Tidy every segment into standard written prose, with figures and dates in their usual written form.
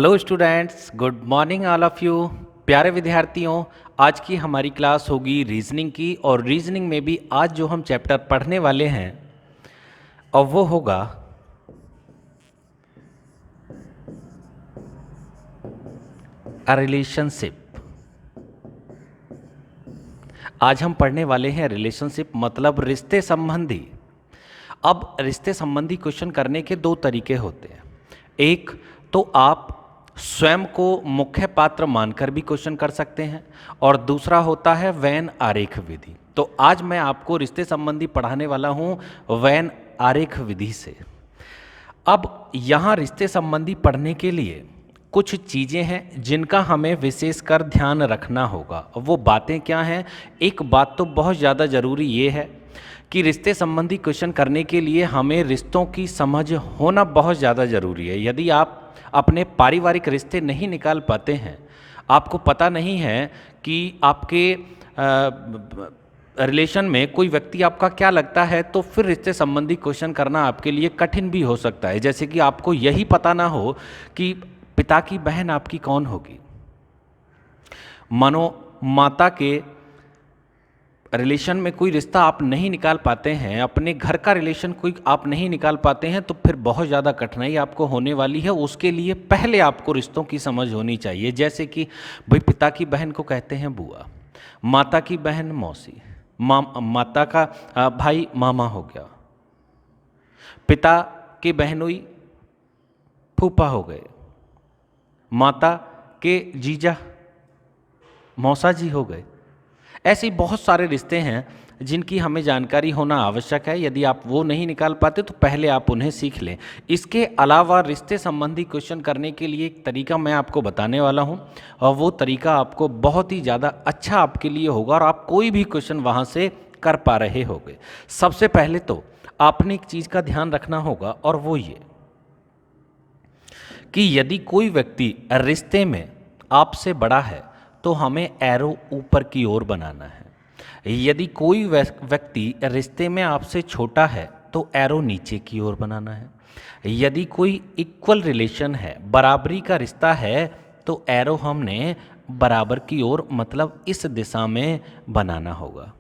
Hello students, good morning all of you. प्यारे विद्यार्थियों, आज की हमारी क्लास होगी रीजनिंग की। और रीजनिंग में भी आज जो हम चैप्टर पढ़ने वाले हैं और वो होगा अ रिलेशनशिप। आज हम पढ़ने वाले हैं रिलेशनशिप, मतलब रिश्ते संबंधी। अब रिश्ते संबंधी क्वेश्चन करने के दो तरीके होते हैं। एक तो आप स्वयं को मुख्य पात्र मानकर भी क्वेश्चन कर सकते हैं, और दूसरा होता है वेन आरेख विधि। तो आज मैं आपको रिश्ते संबंधी पढ़ाने वाला हूं वेन आरेख विधि से। अब यहाँ रिश्ते संबंधी पढ़ने के लिए कुछ चीज़ें हैं जिनका हमें विशेषकर ध्यान रखना होगा। वो बातें क्या हैं? एक बात तो बहुत ज़्यादा ज़रूरी ये है कि रिश्ते संबंधी क्वेश्चन करने के लिए हमें रिश्तों की समझ होना बहुत ज़्यादा ज़रूरी है। यदि आप अपने पारिवारिक रिश्ते नहीं निकाल पाते हैं, आपको पता नहीं है कि आपके रिलेशन में कोई व्यक्ति आपका क्या लगता है, तो फिर रिश्ते संबंधी क्वेश्चन करना आपके लिए कठिन भी हो सकता है। जैसे कि आपको यही पता ना हो कि पिता की बहन आपकी कौन होगी। मानो माता के रिलेशन में कोई रिश्ता आप नहीं निकाल पाते हैं, अपने घर का रिलेशन कोई आप नहीं निकाल पाते हैं, तो फिर बहुत ज़्यादा कठिनाई आपको होने वाली है। उसके लिए पहले आपको रिश्तों की समझ होनी चाहिए। जैसे कि भाई, पिता की बहन को कहते हैं बुआ, माता की बहन मौसी, माता का भाई मामा हो गया, पिता के बहनोई फूफा हो गए, माता के जीजा मौसा जी हो गए। ऐसे बहुत सारे रिश्ते हैं जिनकी हमें जानकारी होना आवश्यक है। यदि आप वो नहीं निकाल पाते तो पहले आप उन्हें सीख लें। इसके अलावा रिश्ते संबंधी क्वेश्चन करने के लिए एक तरीका मैं आपको बताने वाला हूं, और वो तरीका आपको बहुत ही ज़्यादा अच्छा आपके लिए होगा और आप कोई भी क्वेश्चन वहां से कर पा रहे होंगे। सबसे पहले तो आपने एक चीज़ का ध्यान रखना होगा, और वो ये कि यदि कोई व्यक्ति रिश्ते में आपसे बड़ा है तो हमें एरो ऊपर की ओर बनाना है। यदि कोई व्यक्ति रिश्ते में आपसे छोटा है तो एरो नीचे की ओर बनाना है। यदि कोई इक्वल रिलेशन है, बराबरी का रिश्ता है, तो एरो हमने बराबर की ओर, मतलब इस दिशा में बनाना होगा।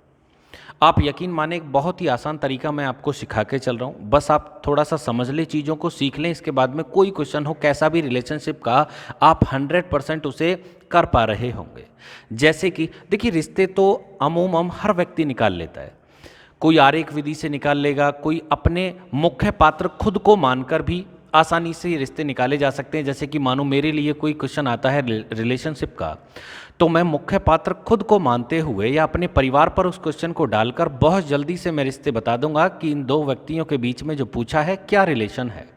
आप यकीन माने, एक बहुत ही आसान तरीका मैं आपको सिखा के चल रहा हूँ। बस आप थोड़ा सा समझ लें, चीज़ों को सीख लें। इसके बाद में कोई क्वेश्चन हो कैसा भी रिलेशनशिप का, आप 100% उसे कर पा रहे होंगे। जैसे कि देखिए, रिश्ते तो अमूमन हर व्यक्ति निकाल लेता है। कोई आरेख विधि से निकाल लेगा, कोई अपने मुख्य पात्र खुद को मानकर भी आसानी से रिश्ते निकाले जा सकते हैं। जैसे कि मानो मेरे लिए कोई क्वेश्चन आता है रिलेशनशिप का, तो मैं मुख्य पात्र खुद को मानते हुए या अपने परिवार पर उस क्वेश्चन को डालकर बहुत जल्दी से मैं रिश्ते बता दूंगा कि इन दो व्यक्तियों के बीच में जो पूछा है क्या रिलेशन है।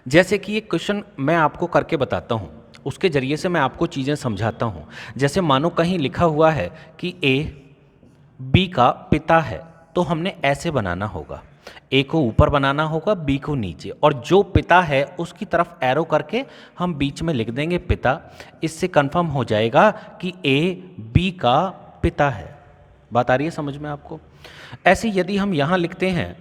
जैसे कि एक क्वेश्चन मैं आपको करके बताता हूँ, उसके जरिए से मैं आपको चीज़ें समझाता हूँ। जैसे मानो कहीं लिखा हुआ है कि ए बी का पिता है, तो हमने ऐसे बनाना होगा। ए को ऊपर बनाना होगा, बी को नीचे, और जो पिता है उसकी तरफ एरो करके हम बीच में लिख देंगे पिता। इससे कंफर्म हो जाएगा कि ए बी का पिता है। बात आ रही है समझ में आपको? ऐसे यदि हम यहाँ लिखते हैं,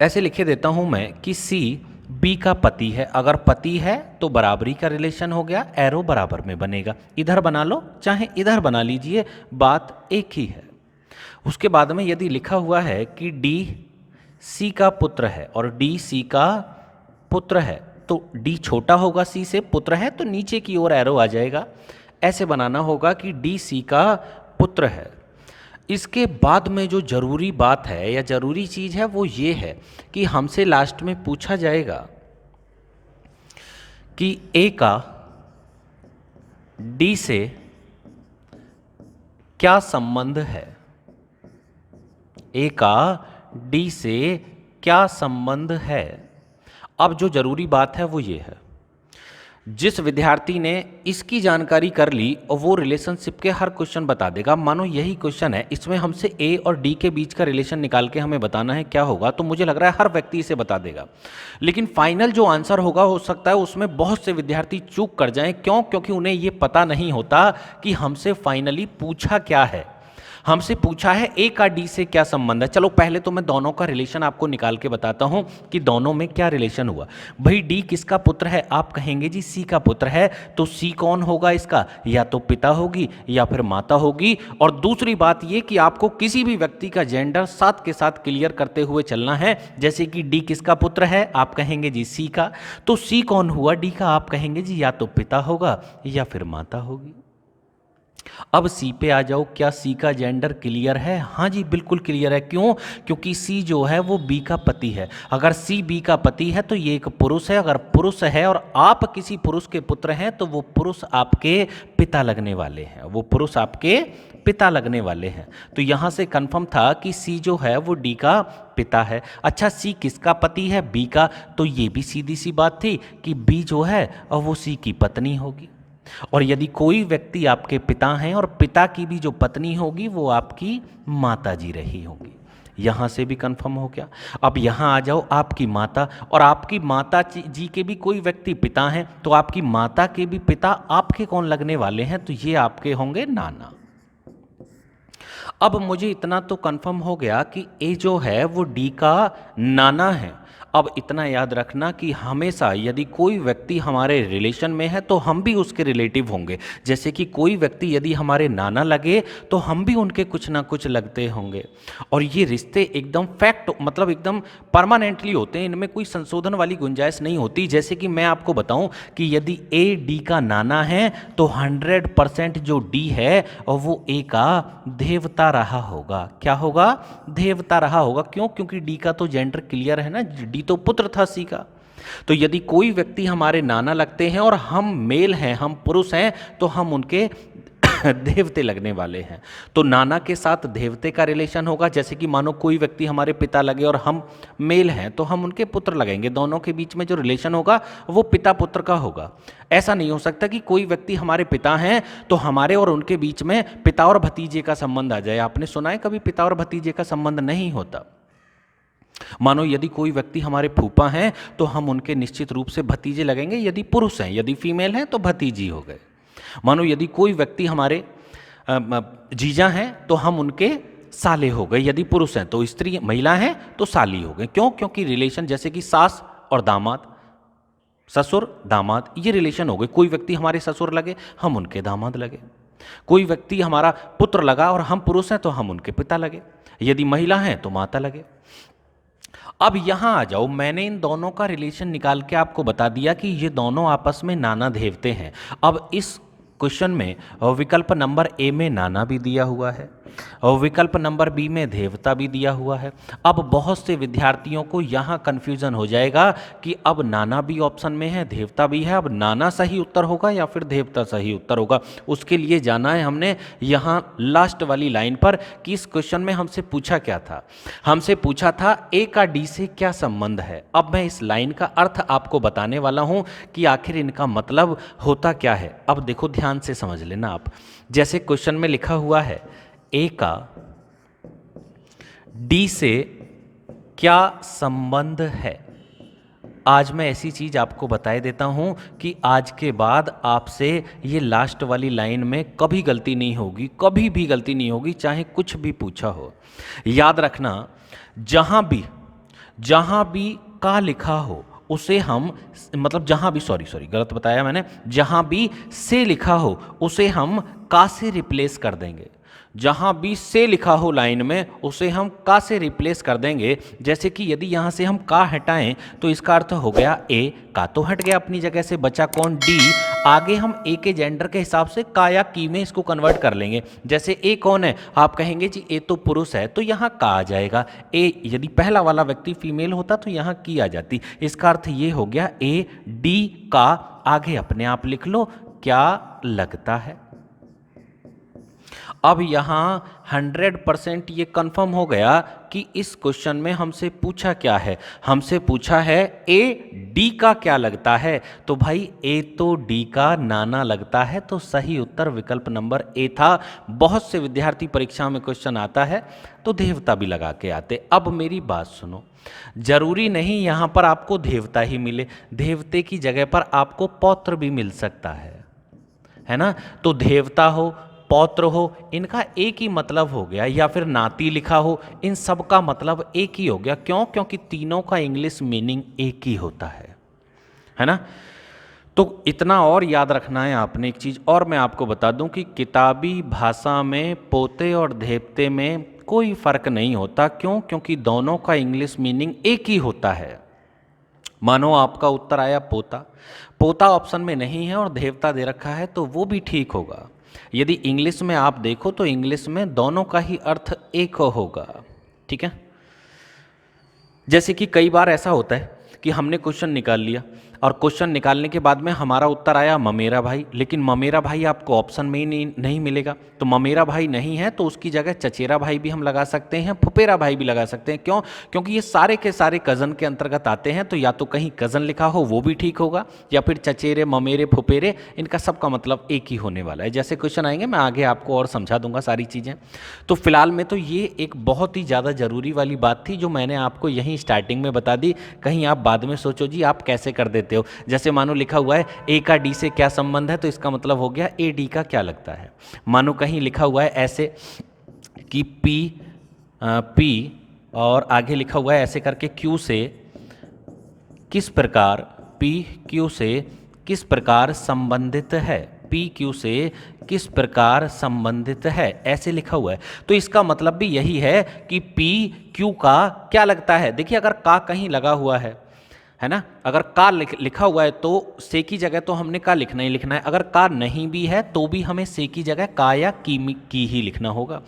ऐसे लिखे देता हूँ मैं कि सी बी का पति है। अगर पति है तो बराबरी का रिलेशन हो गया, एरो बराबर में बनेगा। इधर बना लो चाहे इधर बना लीजिए, बात एक ही है। उसके बाद में यदि लिखा हुआ है कि डी सी का पुत्र है और डी सी का पुत्र है, तो डी छोटा होगा सी से, पुत्र है तो नीचे की ओर एरो आ जाएगा। ऐसे बनाना होगा कि डी सी का पुत्र है। इसके बाद में जो जरूरी बात है या जरूरी चीज़ है वो ये है कि हमसे लास्ट में पूछा जाएगा कि ए का डी से क्या संबंध है। ए का डी से क्या संबंध है। अब जो जरूरी बात है वो ये है, जिस विद्यार्थी ने इसकी जानकारी कर ली और वो रिलेशनशिप के हर क्वेश्चन बता देगा। मानो यही क्वेश्चन है, इसमें हमसे ए और डी के बीच का रिलेशन निकाल के हमें बताना है क्या होगा, तो मुझे लग रहा है हर व्यक्ति इसे बता देगा। लेकिन फाइनल जो आंसर होगा, हो सकता है उसमें बहुत से विद्यार्थी चूक कर जाएं। क्यों? क्योंकि उन्हें ये पता नहीं होता कि हमसे फाइनली पूछा क्या है। हमसे पूछा है ए का डी से क्या संबंध है। चलो पहले तो मैं दोनों का रिलेशन आपको निकाल के बताता हूं कि दोनों में क्या रिलेशन हुआ। भाई डी किसका पुत्र है, आप कहेंगे जी सी का पुत्र है, तो सी कौन होगा इसका, या तो पिता होगी या फिर माता होगी। और दूसरी बात यह कि आपको किसी भी व्यक्ति का जेंडर साथ के साथ क्लियर करते हुए चलना है। जैसे कि डी किसका पुत्र है, आप कहेंगे जी सी का, तो सी कौन हुआ डी का, आप कहेंगे जी या तो पिता होगा या फिर माता होगी। अब सी पे आ जाओ, क्या सी का जेंडर क्लियर है? हाँ जी बिल्कुल क्लियर है। क्यों? क्योंकि सी जो है वो बी का पति है। अगर सी बी का पति है तो ये एक पुरुष है। अगर पुरुष है और आप किसी पुरुष के पुत्र हैं तो वो पुरुष आपके पिता लगने वाले हैं, वो पुरुष आपके पिता लगने वाले हैं। तो यहां से कंफर्म था कि सी जो है वो डी का पिता है। अच्छा सी किसका पति है, बी का, तो ये भी सीधी सी बात थी कि बी जो है वो सी की पत्नी होगी। और यदि कोई व्यक्ति आपके पिता हैं और पिता की भी जो पत्नी होगी वो आपकी माता जी रही होगी। यहां से भी कंफर्म हो गया। अब यहां आ जाओ, आपकी माता और आपकी माता जी के भी कोई व्यक्ति पिता हैं, तो आपकी माता के भी पिता आपके कौन लगने वाले हैं, तो ये आपके होंगे नाना। अब मुझे इतना तो कंफर्म हो गया कि ए जो है वो डी का नाना है। अब इतना याद रखना कि हमेशा यदि कोई व्यक्ति हमारे रिलेशन में है तो हम भी उसके रिलेटिव होंगे। जैसे कि कोई व्यक्ति यदि हमारे नाना लगे तो हम भी उनके कुछ ना कुछ लगते होंगे। और ये रिश्ते एकदम फैक्ट मतलब एकदम परमानेंटली होते हैं, इनमें कोई संशोधन वाली गुंजाइश नहीं होती। जैसे कि मैं आपको बताऊं कि यदि ए डी का नाना है तो 100% जो डी है और वो ए का देवता रहा होगा। क्या होगा? देवता रहा होगा। क्यों? क्योंकि डी का तो जेंडर क्लियर है ना, डी तो पुत्र था सी का। तो यदि कोई व्यक्ति हमारे नाना लगते हैं और हम मेल हैं, हम पुरुष हैं, तो हम उनके देवते लगने वाले हैं। तो नाना के साथ देवते का रिलेशन होगा। जैसे कि मानो कोई व्यक्ति हमारे पिता लगे और हम मेल हैं तो हम उनके पुत्र लगेंगे। दोनों के बीच में जो रिलेशन होगा वो पिता पुत्र का होगा। ऐसा नहीं हो सकता कि कोई व्यक्ति हमारे पिता हैं तो हमारे और उनके बीच में पिता और भतीजे का संबंध आ जाए। आपने सुना है कभी पिता और भतीजे का संबंध? नहीं होता। मानो यदि कोई व्यक्ति हमारे फूफा हैं तो हम उनके निश्चित रूप से भतीजे लगेंगे, यदि पुरुष हैं। यदि फीमेल हैं तो भतीजी हो गए। मानो यदि कोई व्यक्ति हमारे जीजा हैं तो हम उनके साले हो गए। यदि पुरुष हैं तो स्त्री, महिला हैं तो साली हो गए। क्यों? क्योंकि रिलेशन जैसे कि सास और दामाद, ससुर दामाद, ये रिलेशन हो गए। कोई व्यक्ति हमारे ससुर लगे, हम उनके दामाद लगे। कोई व्यक्ति हमारा पुत्र लगा और हम पुरुष हैं तो हम उनके पिता लगे। यदि महिला हैं तो माता लगे। अब यहां आ जाओ, मैंने इन दोनों का रिलेशन निकाल के आपको बता दिया कि ये दोनों आपस में नाना देवते हैं। अब इस क्वेश्चन में विकल्प नंबर ए में नाना भी दिया हुआ है और विकल्प नंबर बी में देवता भी दिया हुआ है। अब बहुत से विद्यार्थियों को यहाँ कन्फ्यूजन हो जाएगा कि अब नाना भी ऑप्शन में है, देवता भी है, अब नाना सही उत्तर होगा या फिर देवता सही उत्तर होगा। उसके लिए जाना है हमने यहाँ लास्ट वाली लाइन पर कि इस क्वेश्चन में हमसे पूछा क्या था। हमसे पूछा था ए का डी से क्या संबंध है। अब मैं इस लाइन का अर्थ आपको बताने वाला हूँ कि आखिर इनका मतलब होता क्या है। अब देखो ध्यान से समझ लेना आप। जैसे क्वेश्चन में लिखा हुआ है ए का डी से क्या संबंध है। आज मैं ऐसी चीज आपको बताए देता हूं कि आज के बाद आपसे ये लास्ट वाली लाइन में कभी गलती नहीं होगी, कभी भी गलती नहीं होगी, चाहे कुछ भी पूछा हो। याद रखना, जहां भी का लिखा हो उसे हम मतलब जहां भी सॉरी गलत बताया मैंने, जहां भी से लिखा हो उसे हम का से रिप्लेस कर देंगे। जहां भी से लिखा हो लाइन में उसे हम का से रिप्लेस कर देंगे। जैसे कि यदि यहां से हम का हटाएं तो इसका अर्थ हो गया ए, का तो हट गया अपनी जगह से, बचा कौन? डी। आगे हम ए के जेंडर के हिसाब से का या की में इसको कन्वर्ट कर लेंगे। जैसे ए कौन है, आप कहेंगे जी ए तो पुरुष है, तो यहाँ का आ जाएगा। ए यदि पहला वाला व्यक्ति फीमेल होता तो यहाँ की आ जाती। इसका अर्थ ये हो गया ए डी का। आगे अपने आप लिख लो क्या लगता है। अब यहां 100% ये कंफर्म हो गया कि इस क्वेश्चन में हमसे पूछा क्या है। हमसे पूछा है ए डी का क्या लगता है। तो भाई ए तो डी का नाना लगता है, तो सही उत्तर विकल्प नंबर ए था। बहुत से विद्यार्थी परीक्षा में क्वेश्चन आता है तो देवता भी लगा के आते। अब मेरी बात सुनो, जरूरी नहीं यहां पर आपको देवता ही मिले, देवते की जगह पर आपको पौत्र भी मिल सकता है ना। तो देवता हो, पौत्र हो, इनका एक ही मतलब हो गया, या फिर नाती लिखा हो, इन सब का मतलब एक ही हो गया। क्यों? क्योंकि तीनों का इंग्लिश मीनिंग एक ही होता है ना। तो इतना और याद रखना है आपने। एक चीज़ और मैं आपको बता दूं कि किताबी भाषा में पोते और धेपते में कोई फ़र्क नहीं होता। क्यों? क्योंकि दोनों का इंग्लिश मीनिंग एक ही होता है। मानो आपका उत्तर आया पोता, पोता ऑप्शन में नहीं है और देवता दे रखा है, तो वो भी ठीक होगा। यदि इंग्लिश में आप देखो तो इंग्लिश में दोनों का ही अर्थ एक होगा। ठीक है। जैसे कि कई बार ऐसा होता है कि हमने क्वेश्चन निकाल लिया और क्वेश्चन निकालने के बाद में हमारा उत्तर आया ममेरा भाई, लेकिन ममेरा भाई आपको ऑप्शन में ही नहीं मिलेगा। तो ममेरा भाई नहीं है तो उसकी जगह चचेरा भाई भी हम लगा सकते हैं, फुपेरा भाई भी लगा सकते हैं। क्यों? क्योंकि ये सारे के सारे कज़न के अंतर्गत आते हैं। तो या तो कहीं कज़न लिखा हो वो भी ठीक होगा, या फिर चचेरे, ममेरे, फुपेरे, इनका सबका मतलब एक ही होने वाला है। जैसे क्वेश्चन आएंगे मैं आगे आपको और समझा दूंगा सारी चीज़ें। तो फिलहाल में तो ये एक बहुत ही ज़्यादा ज़रूरी वाली बात थी जो मैंने आपको यहीं स्टार्टिंग में बता दी। कहीं आप बाद में सोचो जी आप कैसे कर देते हो। जैसे मानो लिखा हुआ है ए का डी से क्या संबंध है, तो इसका मतलब हो गया ए डी का क्या लगता है। मानो कहीं लिखा हुआ है ऐसे कि पी और आगे लिखा हुआ है ऐसे करके क्यू से किस प्रकार, पी क्यू से किस प्रकार संबंधित है, पी क्यू से किस प्रकार संबंधित है, ऐसे लिखा हुआ है। तो इसका मतलब भी यही है कि पी क्यू का क्या लगता है। देखिए अगर का कहीं लगा हुआ है ना, अगर का लिखा हुआ है तो से की जगह तो हमने का लिखना ही लिखना है। अगर का नहीं भी है तो भी हमें से की जगह का या की ही लिखना होगा।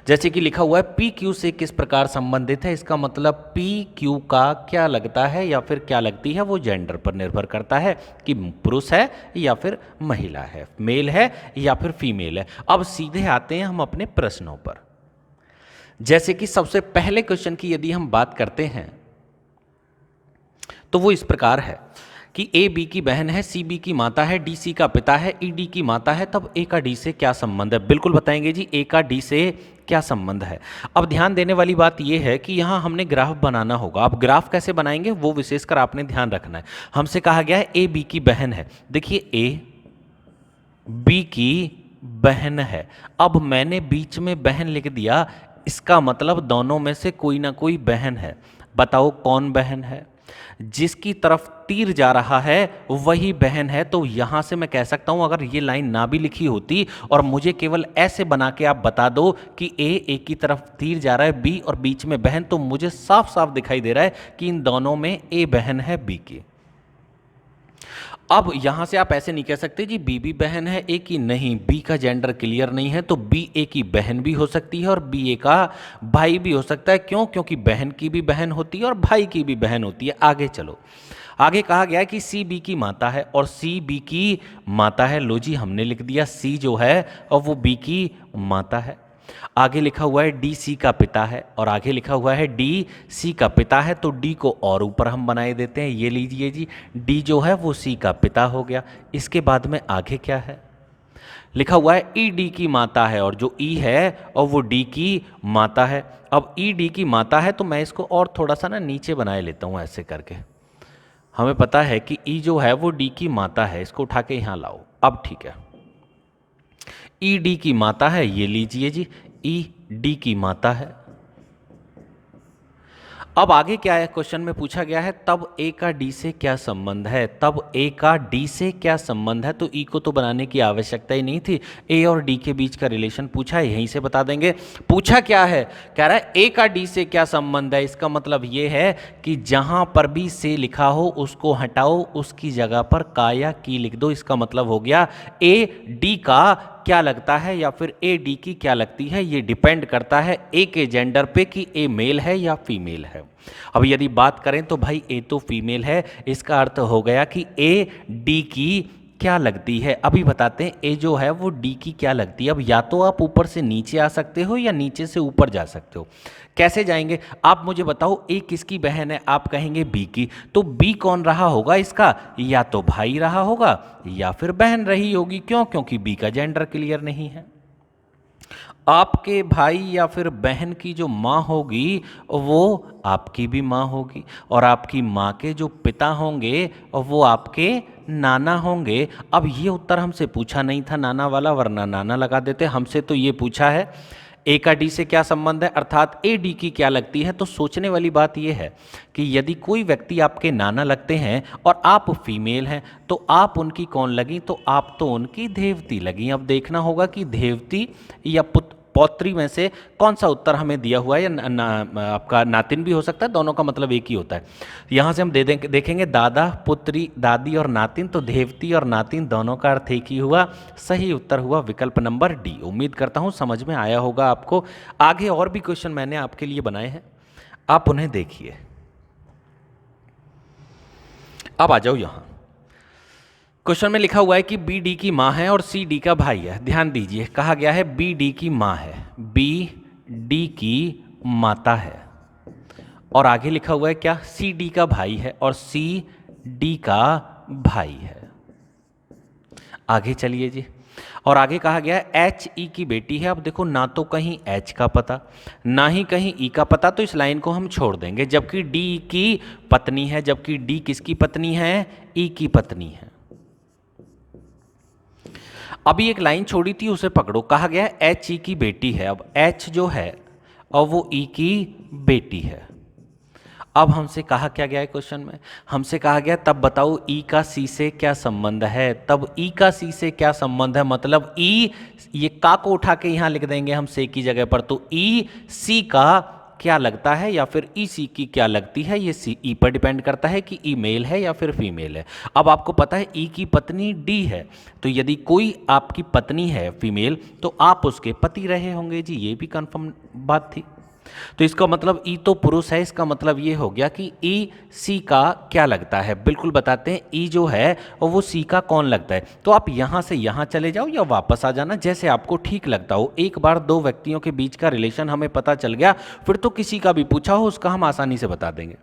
जैसे कि लिखा हुआ है पी क्यू से किस प्रकार संबंधित है, इसका मतलब पी क्यू का क्या लगता है या फिर क्या लगती है, वो जेंडर पर निर्भर करता है कि पुरुष है या फिर महिला है, मेल है या फिर फीमेल है। अब सीधे आते हैं हम अपने प्रश्नों पर। जैसे कि सबसे पहले क्वेश्चन की यदि हम बात करते हैं तो वो इस प्रकार है कि ए बी की बहन है, सी बी की माता है, डी सी का पिता है, ई डी की माता है, तब ए का डी से क्या संबंध है। बिल्कुल बताएंगे जी ए का डी से क्या संबंध है। अब ध्यान देने वाली बात यह है कि यहाँ हमने ग्राफ बनाना होगा। अब ग्राफ कैसे बनाएंगे वो विशेषकर आपने ध्यान रखना है। हमसे कहा गया है ए बी की बहन है। देखिए ए बी की बहन है। अब मैंने बीच में बहन लिख दिया, इसका मतलब दोनों में से कोई ना कोई बहन है। बताओ कौन बहन है? जिसकी तरफ तीर जा रहा है वही बहन है। तो यहां से मैं कह सकता हूं अगर ये लाइन ना भी लिखी होती और मुझे केवल ऐसे बना के आप बता दो कि ए की तरफ तीर जा रहा है, बी और बीच में बहन, तो मुझे साफ साफ दिखाई दे रहा है कि इन दोनों में ए बहन है बी की। अब यहां से आप ऐसे नहीं कह सकते जी बी भी बहन है ए की, नहीं, बी का जेंडर क्लियर नहीं है, तो बी ए की बहन भी हो सकती है और बी ए का भाई भी हो सकता है। क्यों? क्योंकि बहन की भी बहन होती है और भाई की भी बहन होती है। आगे चलो, आगे कहा गया है कि सी बी की माता है और सी बी की माता है। लो जी हमने लिख दिया सी जो है और वो बी की माता है। आगे लिखा हुआ है डी सी का पिता है और आगे लिखा हुआ है डी सी का पिता है, तो डी को और ऊपर हम बनाए देते हैं। ये लीजिए जी डी जो है वो सी का पिता हो गया। इसके बाद में आगे क्या है लिखा हुआ है ई डी की माता है और जो ई है और वो डी की माता है। अब ई डी की माता है तो मैं इसको और थोड़ा सा ना नीचे बनाए लेता हूँ ऐसे करके। हमें पता है कि ई जो है वो डी की माता है, इसको उठा के यहाँ लाओ। अब ठीक है, ई डी की माता है, ये लीजिए जी ई डी की माता है। अब आगे क्या है, क्वेश्चन में पूछा गया है तब ए का डी से क्या संबंध है। तब ए का डी से क्या संबंध है, तो ई को तो बनाने की आवश्यकता ही नहीं थी। ए और डी के बीच का रिलेशन पूछा है, यहीं से बता देंगे। पूछा क्या है, कह रहा है ए का डी से क्या संबंध है। इसका मतलब ये है कि जहां पर भी से लिखा हो उसको हटाओ, उसकी जगह पर का या की लिख दो। इसका मतलब हो गया ए डी का क्या लगता है या फिर ए डी की क्या लगती है। ये डिपेंड करता है ए के जेंडर पे कि ए मेल है या फीमेल है। अब यदि बात करें तो भाई ए तो फीमेल है, इसका अर्थ हो गया कि ए डी की क्या लगती है। अभी बताते हैं ए जो है वो डी की क्या लगती है। अब या तो आप ऊपर से नीचे आ सकते हो या नीचे से ऊपर जा सकते हो। कैसे जाएंगे आप मुझे बताओ। ए किसकी बहन है, आप कहेंगे बी की, तो बी कौन रहा होगा इसका, या तो भाई रहा होगा या फिर बहन रही होगी। क्यों? क्योंकि बी का जेंडर क्लियर नहीं है। आपके भाई या फिर बहन की जो माँ होगी वो आपकी भी माँ होगी और आपकी माँ के जो पिता होंगे वो आपके नाना होंगे। अब ये उत्तर हमसे पूछा नहीं था नाना वाला, वरना नाना लगा देते। हमसे तो ये पूछा है ए का डी से क्या संबंध है, अर्थात ए डी की क्या लगती है। तो सोचने वाली बात यह है कि यदि कोई व्यक्ति आपके नाना लगते हैं और आप फीमेल हैं तो आप उनकी कौन लगी, तो आप तो उनकी देवती लगी। अब देखना होगा कि देवती या पौत्री में से कौन सा उत्तर हमें दिया हुआ है, या आपका नातिन भी हो सकता है, दोनों का मतलब एक ही होता है। यहाँ से हम देखेंगे दादा, पुत्री, दादी और नातिन, तो देवती और नातिन दोनों का अर्थ एक ही हुआ। सही उत्तर हुआ विकल्प नंबर डी। उम्मीद करता हूँ समझ में आया होगा आपको। आगे और भी क्वेश्चन मैंने आपके लिए बनाए हैं, आप उन्हें देखिए। अब आ जाओ यहाँ। क्वेश्चन में लिखा हुआ है कि बी डी की माँ है और सी डी का भाई है। ध्यान दीजिए, कहा गया है बी डी की माँ है, बी डी की माता है, और आगे लिखा हुआ है क्या, सी डी का भाई है और सी डी का भाई है। आगे चलिए जी, और आगे कहा गया है एच ई की बेटी है। अब देखो, ना तो कहीं एच का पता ना ही कहीं ई का पता, तो इस लाइन को हम छोड़ देंगे। जबकि डी की पत्नी है, जबकि डी किसकी पत्नी है, ई की पत्नी है। अभी एक लाइन छोड़ी थी, उसे पकड़ो। कहा गया है एच ई की बेटी है। अब एच जो है और वो ई की बेटी है। अब हमसे कहा क्या गया है क्वेश्चन में, हमसे कहा गया तब बताओ ई का सी से क्या संबंध है। तब ई का सी से क्या संबंध है, मतलब ई, ये का को उठा के यहां लिख देंगे हम से की जगह पर, तो ई सी का क्या लगता है या फिर ई सी की क्या लगती है, ये सी ई पर डिपेंड करता है कि ई मेल है या फिर फीमेल है। अब आपको पता है ई की पत्नी डी है, तो यदि कोई आपकी पत्नी है फीमेल तो आप उसके पति रहे होंगे जी, ये भी कंफर्म बात थी। तो इसका मतलब ई तो पुरुष है, इसका मतलब ये हो गया कि ई सी का क्या लगता है। बिल्कुल बताते हैं, ई जो है और वो सी का कौन लगता है। तो आप यहां से यहां चले जाओ या वापस आ जाना, जैसे आपको ठीक लगता हो। एक बार दो व्यक्तियों के बीच का रिलेशन हमें पता चल गया, फिर तो किसी का भी पूछा हो उसका हम आसानी से बता देंगे।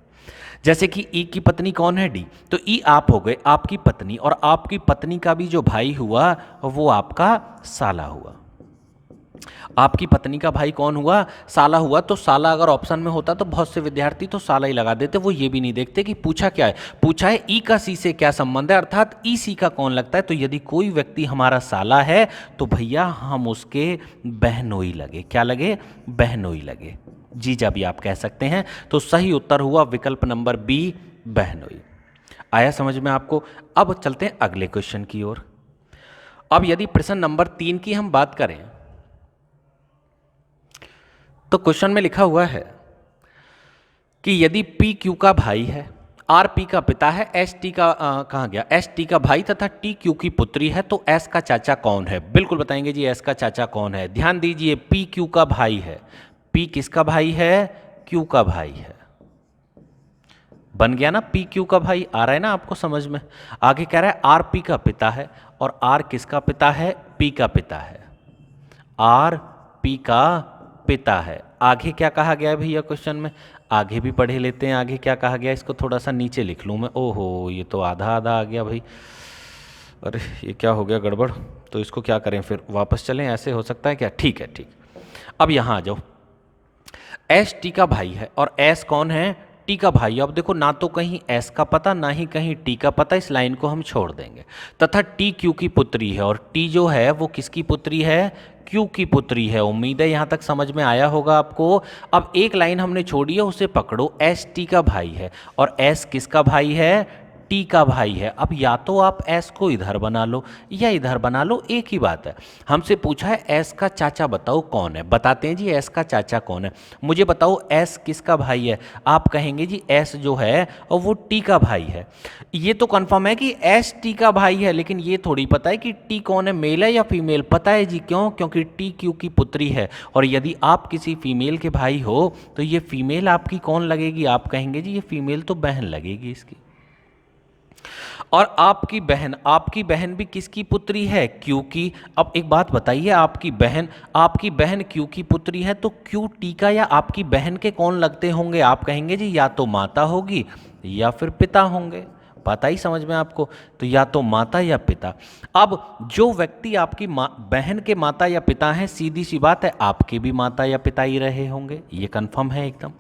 जैसे कि ई की पत्नी कौन है, डी, तो ई आप हो गए, आपकी पत्नी, और आपकी पत्नी का भी जो भाई हुआ वो आपका साला हुआ। आपकी पत्नी का भाई कौन हुआ, साला हुआ। तो साला अगर ऑप्शन में होता तो बहुत से विद्यार्थी तो साला ही लगा देते, वो ये भी नहीं देखते कि पूछा क्या है। पूछा है ई का सी से क्या संबंध है, अर्थात ई सी का कौन लगता है। तो यदि कोई व्यक्ति हमारा साला है तो भैया हम उसके बहनोई लगे। क्या लगे, बहनोई लगे, जीजा भी आप कह सकते हैं। तो सही उत्तर हुआ विकल्प नंबर बी, बहनोई। आया समझ में आपको। अब चलते हैं अगले क्वेश्चन की ओर। अब यदि प्रश्न नंबर 3 की हम बात करें तो क्वेश्चन में लिखा हुआ है कि यदि पी क्यू का भाई है, आर पी का पिता है, एस टी का कहाँ गया, एस टी का भाई तथा टी क्यू की पुत्री है, तो एस का चाचा कौन है। बिल्कुल बताएंगे जी, एस का चाचा कौन है। ध्यान दीजिए, पी क्यू का भाई है। पी किसका भाई है, क्यू का भाई है। बन गया ना, पी क्यू का भाई। आ रहा है ना आपको समझ में। आगे कह रहा है आर पी का पिता है, और आर किसका पिता है, पी का पिता है। आर पी का पिता है। आगे क्या कहा गया है भैया क्वेश्चन में, आगे भी पढ़े लेते हैं। आगे क्या कहा गया, इसको थोड़ा सा नीचे लिख लूँ मैं। ओहो, ये तो आधा आधा आ गया भाई। अरे ये क्या हो गया गड़बड़। तो इसको क्या करें फिर, वापस चलें, ऐसे हो सकता है क्या, ठीक है ठीक। अब यहाँ आ जाओ, एस टी का भाई है और एस कौन है, टी का भाई। अब देखो, ना तो कहीं एस का पता ना ही कहीं टी का पता, इस लाइन को हम छोड़ देंगे। तथा टी क्यू की पुत्री है, और टी जो है वो किसकी पुत्री है, क्यू की पुत्री है। उम्मीद है यहाँ तक समझ में आया होगा आपको। अब एक लाइन हमने छोड़ी है, उसे पकड़ो। एस टी का भाई है और एस किसका भाई है, टी का भाई है। अब या तो आप एस को इधर बना लो या इधर बना लो, एक ही बात है। हमसे पूछा है एस का चाचा बताओ कौन है। बताते हैं जी, एस का चाचा कौन है। मुझे बताओ एस किसका भाई है। आप कहेंगे जी एस जो है और वो टी का भाई है। ये तो कंफर्म है कि एस टी का भाई है, लेकिन ये थोड़ी पता है कि टी कौन है, मेल है या फीमेल। पता है जी, क्यों, क्योंकि टी क्यू की पुत्री है, और यदि आप किसी फीमेल के भाई हो तो ये फीमेल आपकी कौन लगेगी, आप कहेंगे जी ये फीमेल तो बहन लगेगी इसकी। और आपकी बहन भी किसकी पुत्री है, क्यू की। अब एक बात बताइए, आपकी बहन क्यू की पुत्री है, तो क्यू टी का या आपकी बहन के कौन लगते होंगे। आप कहेंगे जी या तो माता होगी या फिर पिता होंगे। पता ही समझ में आपको, तो या तो माता या पिता। अब जो व्यक्ति आपकी बहन के माता या पिता हैं, सीधी सी बात है आपके भी माता या पिता ही रहे होंगे, ये कंफर्म है एकदम।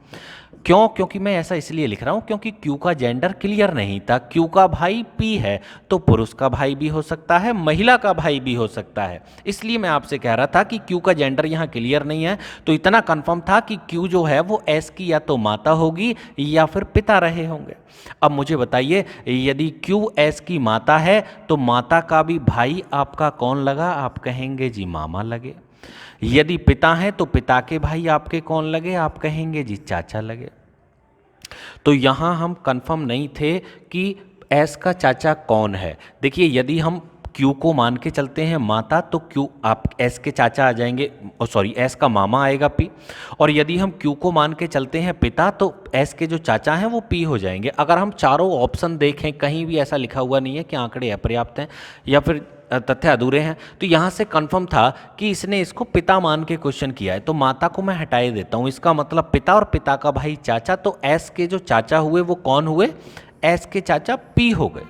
क्यों? क्योंकि मैं ऐसा इसलिए लिख रहा हूं क्योंकि क्यू का जेंडर क्लियर नहीं था। क्यू का भाई पी है तो पुरुष का भाई भी हो सकता है, महिला का भाई भी हो सकता है। इसलिए मैं आपसे कह रहा था कि क्यू का जेंडर यहां क्लियर नहीं है। तो इतना कंफर्म था कि क्यू जो है वो एस की या तो माता होगी या फिर पिता रहे होंगे। अब मुझे बताइए, यदि क्यू एस की माता है तो माता का भी भाई आपका कौन लगा? आप कहेंगे जी मामा लगे। यदि पिता हैं तो पिता के भाई आपके कौन लगे? आप कहेंगे जी चाचा लगे। तो यहां हम कंफर्म नहीं थे कि एस का चाचा कौन है। देखिए, यदि हम क्यू को मान के चलते हैं माता तो क्यू आप एस के चाचा आ जाएंगे, सॉरी एस का मामा आएगा पी। और यदि हम क्यू को मान के चलते हैं पिता तो एस के जो चाचा हैं वो पी हो जाएंगे। अगर हम चारों ऑप्शन देखें, कहीं भी ऐसा लिखा हुआ नहीं है कि आंकड़े अपर्याप्त हैं या फिर तथ्य अधूरे हैं, तो यहाँ से कंफर्म था कि इसने इसको पिता मान के क्वेश्चन किया है। तो माता को मैं हटाए देता हूँ, इसका मतलब पिता और पिता का भाई चाचा। तो एस के जो चाचा हुए वो कौन हुए? एस के चाचा पी हो गए।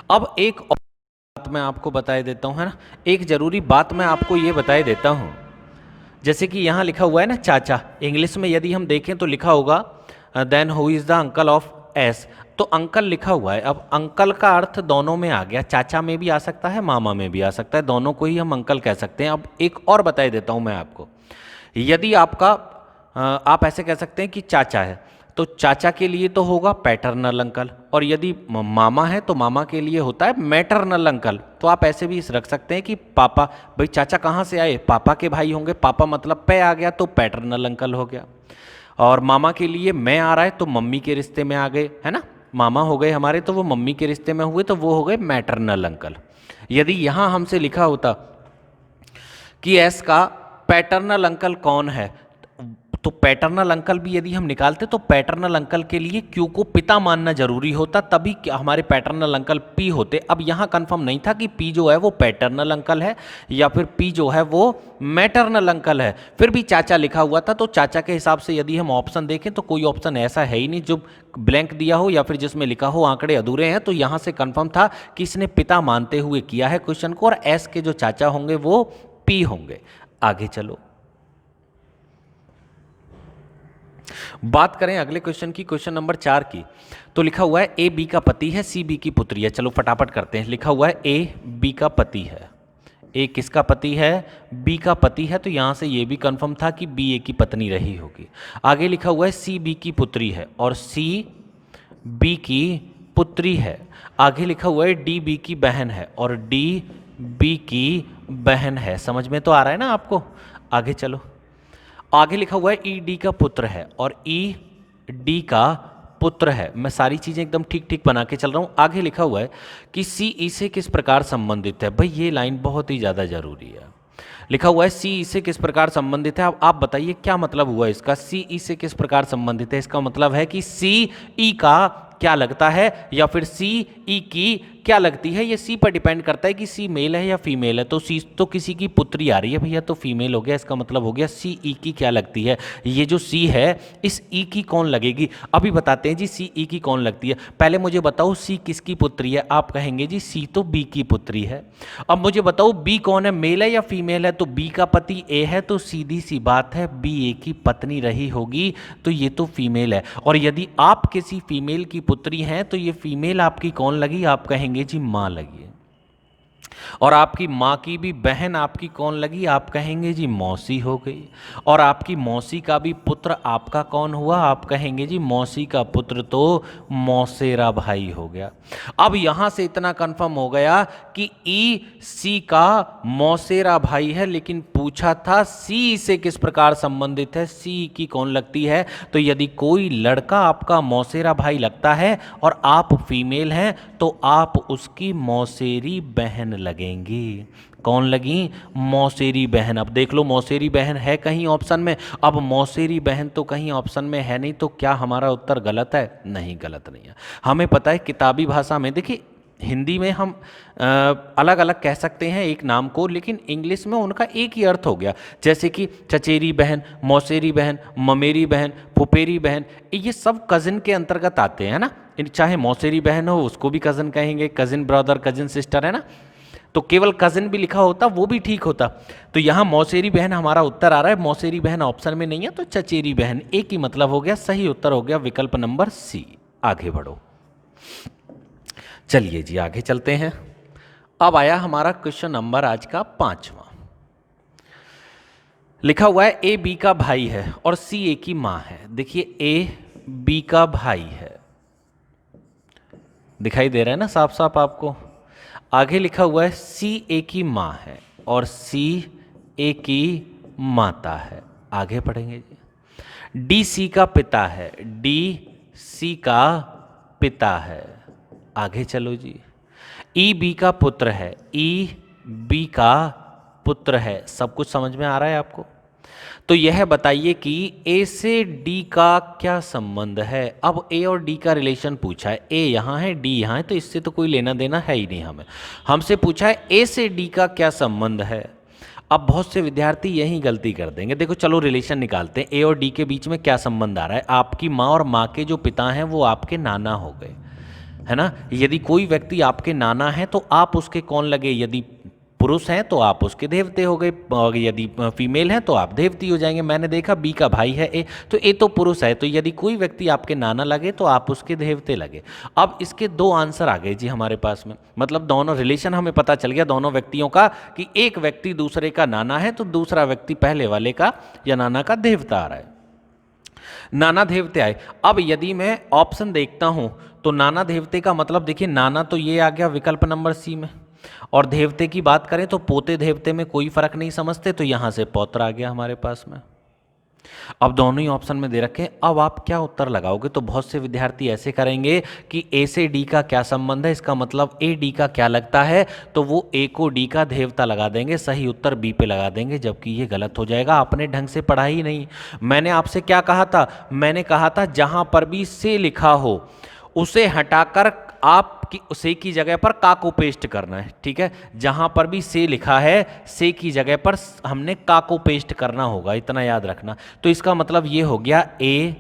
अब एक और बात मैं आपको बताए देता हूँ, है ना, एक जरूरी बात मैं आपको ये बताए देता हूँ। जैसे कि यहाँ लिखा हुआ है ना चाचा, इंग्लिश में यदि हम देखें तो लिखा होगा then who is the uncle of us. तो अंकल लिखा हुआ है। अब अंकल का अर्थ दोनों में आ गया, चाचा में भी आ सकता है, मामा में भी आ सकता है, दोनों को ही हम अंकल कह सकते हैं। अब एक और बताए देता हूँ मैं आपको, यदि आपका आप ऐसे कह सकते हैं कि चाचा है तो चाचा के लिए तो होगा पैटर्नल अंकल, और यदि मामा है तो मामा के लिए होता है मैटरनल अंकल। तो आप ऐसे भी रख सकते हैं कि पापा, भाई चाचा कहाँ से आए? पापा के भाई होंगे, पापा मतलब पे आ गया तो पैटर्नल अंकल हो गया। और मामा के लिए मैं आ रहा है तो मम्मी के रिश्ते में आ गए, है ना, मामा हो गए हमारे तो वो मम्मी के रिश्ते में हुए तो वो हो गए मैटरनल अंकल। यदि यहाँ हमसे लिखा होता कि एस का पैटर्नल अंकल कौन है, तो पैटर्नल अंकल भी यदि हम निकालते तो पैटर्नल अंकल के लिए क्यू को पिता मानना जरूरी होता, तभी हमारे पैटर्नल अंकल पी होते। अब यहाँ कंफर्म नहीं था कि पी जो है वो पैटर्नल अंकल है या फिर पी जो है वो मैटरनल अंकल है। फिर भी चाचा लिखा हुआ था, तो चाचा के हिसाब से यदि हम ऑप्शन देखें तो कोई ऑप्शन ऐसा है ही नहीं जो ब्लैंक दिया हो या फिर जिसमें लिखा हो आंकड़े अधूरे हैं। तो यहाँ से कंफर्म था कि इसने पिता मानते हुए किया है क्वेश्चन को, और एस के जो चाचा होंगे वो पी होंगे। आगे चलो, बात करें अगले क्वेश्चन की, क्वेश्चन नंबर 4 की। तो लिखा हुआ है ए बी का पति है, सी बी की पुत्री है। चलो फटाफट करते हैं। लिखा हुआ है ए बी का पति है। ए किसका पति है? बी का पति है। तो यहां से ये भी कंफर्म था कि बी ए की पत्नी रही होगी। आगे लिखा हुआ है सी बी की पुत्री है और सी बी की पुत्री है। आगे लिखा हुआ है डी बी की बहन है और डी बी की बहन है। समझ में तो आ रहा है ना आपको? आगे चलो, आगे लिखा हुआ है ई डी का पुत्र है और ई डी का पुत्र है। मैं सारी चीजें एकदम ठीक ठीक बना के चल रहा हूं। आगे लिखा हुआ है कि सी ई से किस प्रकार संबंधित है। भाई ये लाइन बहुत ही ज्यादा जरूरी है। लिखा हुआ है सी ई से किस प्रकार संबंधित है। अब आप बताइए क्या मतलब हुआ इसका? सी ई से किस प्रकार संबंधित है, इसका मतलब है कि सी ई का क्या लगता है या फिर सी ई की क्या लगती है। ये सी पर डिपेंड करता है कि सी मेल है या फीमेल है। तो सी तो किसी की पुत्री आ रही है भैया, तो फीमेल हो गया। इसका मतलब हो गया सी ई की क्या लगती है। ये जो सी है इस ई की कौन लगेगी, अभी बताते हैं जी। सी ई की कौन लगती है, पहले मुझे बताओ सी किसकी पुत्री है। आप कहेंगे जी सी तो बी की पुत्री है। अब मुझे बताओ बी कौन है, मेल है या फीमेल है। तो बी का पति ए है, तो सीधी सी बात है बी ए की पत्नी रही होगी, तो ये तो फीमेल है। और यदि आप किसी फीमेल की पुत्री हैं तो ये फीमेल आपकी कौन लगी? आप कहेंगे जी मां लगी। और आपकी माँ की भी बहन आपकी कौन लगी? आप कहेंगे जी मौसी हो गई। और आपकी मौसी का भी पुत्र आपका कौन हुआ? आप कहेंगे जी मौसी का पुत्र तो मौसेरा भाई हो गया। अब यहां से इतना कंफर्म हो गया कि ई सी का मौसेरा भाई है, लेकिन पूछा था सी से किस प्रकार संबंधित है, सी की कौन लगती है। तो यदि कोई लड़का आपका मौसेरा भाई लगता है और आप फीमेल हैं तो आप उसकी मौसेरी बहन लगेंगी। कौन लगी? मौसेरी बहन। अब देख लो मौसेरी बहन है कहीं ऑप्शन में। अब मौसेरी बहन तो कहीं ऑप्शन में है नहीं, तो क्या हमारा उत्तर गलत है? नहीं, गलत नहीं है। हमें पता है किताबी भाषा में, देखिए हिंदी में हम अलग अलग कह सकते हैं एक नाम को, लेकिन इंग्लिश में उनका एक ही अर्थ हो गया। जैसे कि चचेरी बहन, मौसेरी बहन, ममेरी बहन, फुफेरी बहन, ये सब कजिन के अंतर्गत आते हैं ना। चाहे मौसेरी बहन हो उसको भी कजिन कहेंगे, कजिन ब्रदर, कजिन सिस्टर, है ना। तो केवल कजिन भी लिखा होता वो भी ठीक होता। तो यहाँ मौसेरी बहन हमारा उत्तर आ रहा है, मौसेरी बहन ऑप्शन में नहीं है, तो चचेरी बहन एक ही मतलब हो गया, सही उत्तर हो गया विकल्प नंबर सी। आगे बढ़ो। चलिए जी आगे चलते हैं। अब आया हमारा क्वेश्चन नंबर आज का 5वां। लिखा हुआ है ए बी का भाई है और सी ए की मां है। देखिए ए बी का भाई है, दिखाई दे रहा है ना साफ साफ आपको। आगे लिखा हुआ है सी ए की मां है और सी ए की माता है। आगे पढ़ेंगे जी। डी सी का पिता है, डी सी का पिता है। आगे चलो जी। ई बी का पुत्र है, ई बी का पुत्र है। सब कुछ समझ में आ रहा है आपको? तो यह बताइए कि ए से डी का क्या संबंध है। अब ए और डी का रिलेशन पूछा है, ए यहाँ है डी यहाँ है, तो इससे तो कोई लेना देना है ही नहीं हमें। हमसे पूछा है ए से डी का क्या संबंध है। अब बहुत से विद्यार्थी यही गलती कर देंगे। देखो चलो रिलेशन निकालते हैं, ए और डी के बीच में क्या संबंध आ रहा है। आपकी माँ और माँ के जो पिता हैं वो आपके नाना हो गए, है ना। यदि कोई व्यक्ति आपके नाना है तो आप उसके कौन लगे, यदि पुरुष हैं तो आप उसके देवते हो गए, और यदि फीमेल हैं तो आप देवती हो जाएंगे। मैंने देखा बी का भाई है ए, तो ए तो पुरुष है, तो यदि कोई व्यक्ति आपके नाना लगे तो आप उसके देवते लगे। अब इसके दो आंसर आ गए जी हमारे पास में, मतलब दोनों रिलेशन हमें पता चल गया दोनों व्यक्तियों का, कि एक व्यक्ति दूसरे का नाना है तो दूसरा व्यक्ति पहले वाले का या नाना का देवता आ रहा है। नाना देवते आए। अब यदि मैं ऑप्शन देखता हूं तो नाना देवते का मतलब देखिए, नाना तो ये आ गया विकल्प नंबर सी में, और देवते की बात करें तो पोते देवते में कोई फर्क नहीं समझते, तो यहां से पौत्र आ गया हमारे पास में। अब दोनों ही ऑप्शन में दे रखे हैं, अब आप क्या उत्तर लगाओगे। तो बहुत से विद्यार्थी ऐसे करेंगे कि ए से डी का क्या संबंध है, इसका मतलब ए डी का क्या लगता है, तो वो ए को डी का देवता लगा देंगे, सही उत्तर बी पे लगा देंगे, जबकि ये गलत हो जाएगा। आपने ढंग से पढ़ा ही नहीं। मैंने आपसे क्या कहा था, मैंने कहा था जहां पर भी से लिखा हो उसे हटाकर आपकी से की जगह पर का को पेस्ट करना है, ठीक है। जहां पर भी से लिखा है से की जगह पर हमने का को पेस्ट करना होगा, इतना याद रखना। तो इसका मतलब ये हो गया ए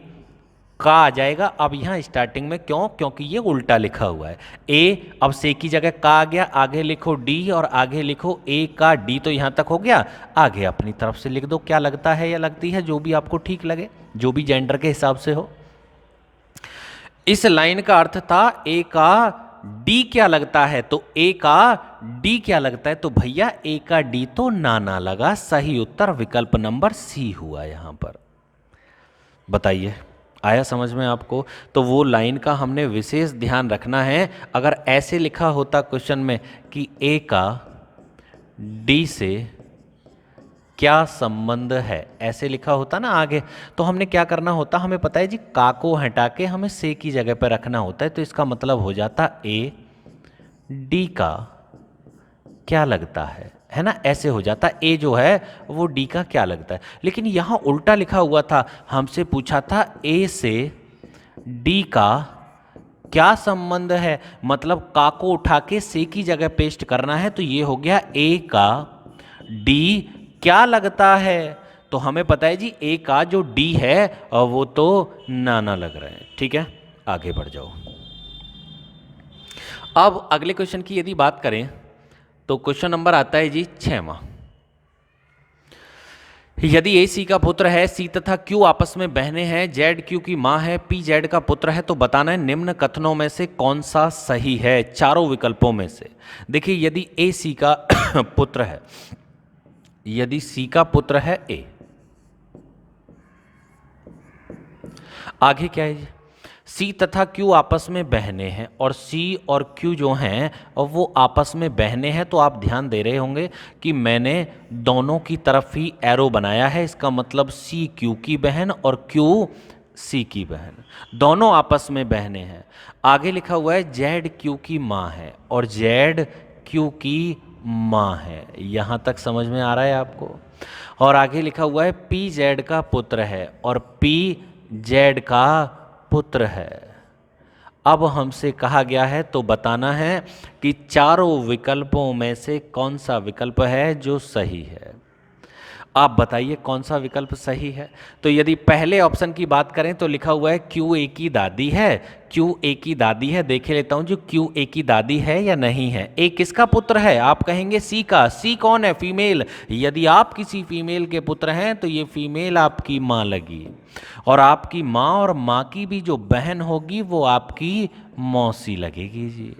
का आ जाएगा। अब यहाँ स्टार्टिंग में क्यों, क्योंकि ये उल्टा लिखा हुआ है। ए अब से की जगह का आ गया, आगे लिखो डी और आगे लिखो ए का डी, तो यहाँ तक हो गया। आगे अपनी तरफ से लिख दो क्या लगता है या लगती है, जो भी आपको ठीक लगे, जो भी जेंडर के हिसाब से हो। इस लाइन का अर्थ था ए का डी क्या लगता है, तो ए का डी क्या लगता है, तो भैया ए का डी तो नाना लगा। सही उत्तर विकल्प नंबर सी हुआ यहां पर। बताइए आया समझ में आपको? तो वो लाइन का हमने विशेष ध्यान रखना है। अगर ऐसे लिखा होता क्वेश्चन में कि ए का डी से क्या संबंध है, ऐसे लिखा होता ना आगे, तो हमने क्या करना होता, हमें पता है जी का को हटा के हमें से की जगह पर रखना होता है। तो इसका मतलब हो जाता ए डी का क्या लगता है ना, ऐसे हो जाता। ए जो है वो डी का क्या लगता है, लेकिन यहां उल्टा लिखा हुआ था। हमसे पूछा था ए से डी का क्या संबंध है, मतलब का को उठा के से की जगह पेस्ट करना है। तो ये हो गया ए का डी क्या लगता है। तो हमें पता है जी ए का जो डी है वो तो नाना लग रहा है, ठीक है। आगे बढ़ जाओ। अब अगले क्वेश्चन की यदि बात करें तो क्वेश्चन नंबर आता है जी 6वां। यदि ए सी का पुत्र है, सी तथा क्यू आपस में बहने हैं, जेड क्यू की मां है, पी जेड का पुत्र है, तो बताना है निम्न कथनों में से कौन सा सही है, चारों विकल्पों में से। देखिए यदि ए सी का पुत्र है, यदि सी का पुत्र है ए, आगे क्या है, सी तथा क्यू आपस में बहने हैं, और सी और क्यू जो हैं वो आपस में बहने हैं। तो आप ध्यान दे रहे होंगे कि मैंने दोनों की तरफ ही एरो बनाया है, इसका मतलब सी क्यू की बहन और क्यू सी की बहन, दोनों आपस में बहने हैं। आगे लिखा हुआ है जेड क्यू की मां है और जेड क्यू की मां है, यहां तक समझ में आ रहा है आपको। और आगे लिखा हुआ है पी जेड का पुत्र है और पी जेड का पुत्र है। अब हमसे कहा गया है तो बताना है कि चारों विकल्पों में से कौन सा विकल्प है जो सही है। आप बताइए कौन सा विकल्प सही है। तो यदि पहले ऑप्शन की बात करें तो लिखा हुआ है क्यू ए की दादी है, क्यू ए की दादी है। देख लेता हूं जो क्यू ए की दादी है या नहीं है। ए किसका पुत्र है? आप कहेंगे सी का। सी कौन है? फीमेल। यदि आप किसी फीमेल के पुत्र हैं तो ये फीमेल आपकी माँ लगी, और आपकी माँ और माँ की भी जो बहन होगी वो आपकी मौसी लगेगी जी।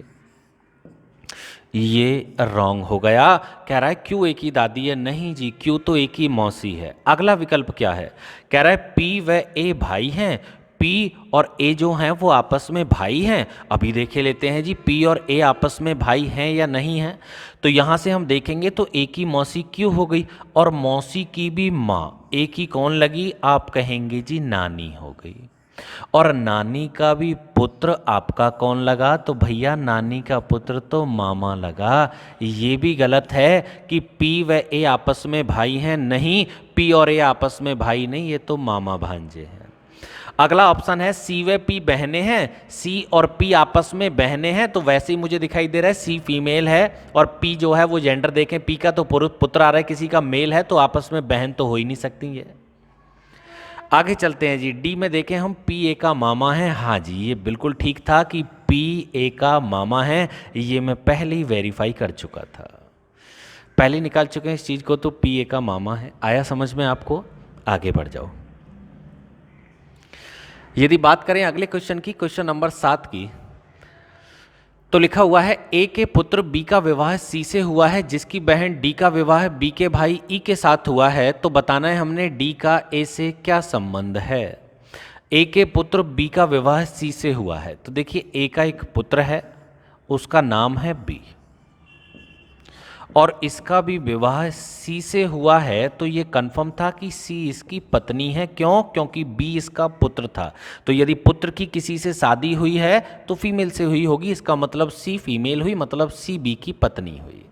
ये रॉन्ग हो गया। कह रहा है क्यू एक ही दादी है, नहीं जी, क्यू तो एक ही मौसी है। अगला विकल्प क्या है? कह रहा है पी व ए भाई हैं, पी और ए जो हैं वो आपस में भाई हैं। अभी देखे लेते हैं जी पी और ए आपस में भाई हैं या नहीं हैं। तो यहाँ से हम देखेंगे तो ए की मौसी क्यों हो गई, और मौसी की भी माँ ए की कौन लगी? आप कहेंगे जी नानी हो गई। और नानी का भी पुत्र आपका कौन लगा? तो भैया नानी का पुत्र तो मामा लगा। ये भी गलत है कि पी व ए आपस में भाई हैं, नहीं, पी और ए आपस में भाई नहीं, ये तो मामा भांजे हैं। अगला ऑप्शन है सी व पी बहनें हैं, सी और पी आपस में बहनें हैं। तो वैसे ही मुझे दिखाई दे रहा है सी फीमेल है और पी जो है वो जेंडर देखें, पी का तो पुत्र आ रहा है, किसी का मेल है, तो आपस में बहन तो हो ही नहीं सकती है। आगे चलते हैं जी, डी में देखें हम पी ए का मामा है। हाँ जी, ये बिल्कुल ठीक था कि पी ए का मामा है, ये मैं पहले ही वेरीफाई कर चुका था, पहले निकाल चुके हैं इस चीज़ को। तो पी ए का मामा है। आया समझ में आपको? आगे बढ़ जाओ। यदि बात करें अगले क्वेश्चन की, क्वेश्चन नंबर 7 की, तो लिखा हुआ है ए के पुत्र बी का विवाह सी से हुआ है, जिसकी बहन डी का विवाह बी के भाई ई के साथ हुआ है। तो बताना है हमने डी का ए से क्या संबंध है। ए के पुत्र बी का विवाह सी से हुआ है, तो देखिए ए का एक पुत्र है, उसका नाम है बी, और इसका भी विवाह सी से हुआ है। तो ये कंफर्म था कि सी इसकी पत्नी है। क्यों? क्योंकि बी इसका पुत्र था। तो यदि पुत्र की किसी से शादी हुई है तो फीमेल से हुई होगी, इसका मतलब सी फीमेल हुई, मतलब सी बी की पत्नी हुई।